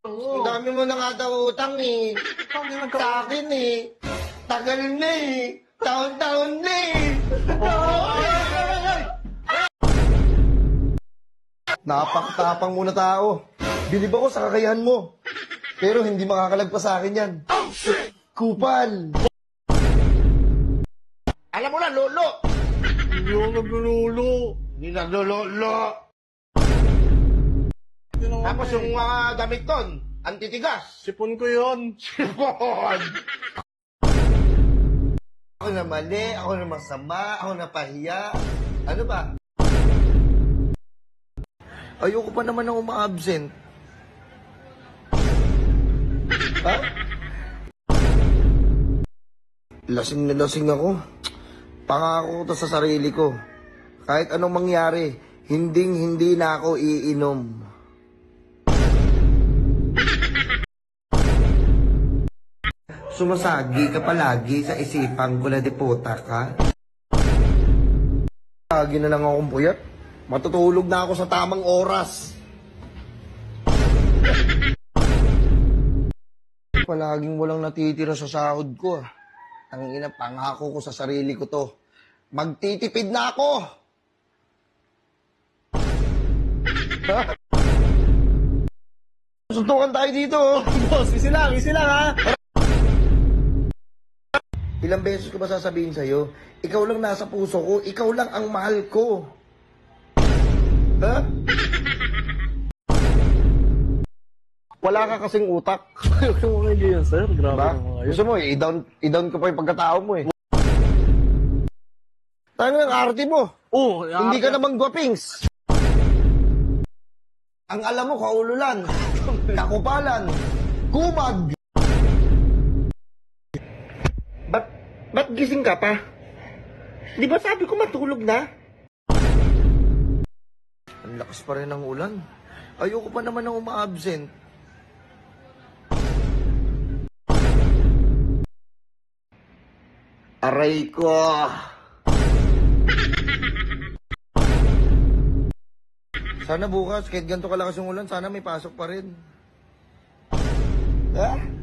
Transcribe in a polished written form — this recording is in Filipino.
Ang dami mo na nga daw utang eh. Sa akin eh. Tagal na eh. Taon-taon na eh. Napakatapang mo na tao. Bilib ako sa kakayahan mo. Pero hindi makakalagpas sa akin yan. Kupal! Alam mo na, lolo! Hindi ako naglululo. Hindi naglululo. Tapos yung mga damit ton, antitigas. Sipon ko yun. Sipon! Ako na mali, ako na masama, ako na pahiya. Ano ba? Ayoko pa naman na uma-absent. Ha? Lasing na lasing ako. Pangako ko to sa sarili ko. Kahit anong mangyari, hindi na ako iinom. Sumasagi ka palagi sa isipan ko na deputa ka. Lagi na lang akong puyat. Matutulog na ako sa tamang oras. Palaging walang natitira sa sahod ko. Ang ina, pangako ko sa sarili ko to. Magtitipid na ako! Ha? Suntukan tayo dito. Boss, easy lang ha. Ilang beses ko ba sasabihin sa'yo, ikaw lang nasa puso ko, ikaw lang ang mahal ko. Ha? Wala ka kasing utak. Huwag mo kayo yan, sir. Grabe Ba? mo Gusto mo i-down ko pa yung pagkatao mo eh. Tayo ng arte mo. Oo. Hindi ka naman gwapings. Ang alam mo, kaululan, kakupalan, kumag. Ba't gising ka pa? Di ba sabi ko matulog na? Ang lakas pa rin ng ulan. Ayoko pa naman na uma-absent. Aray ko! Sana bukas, kahit ganito kalakas yung ulan, sana may pasok pa rin. Ha?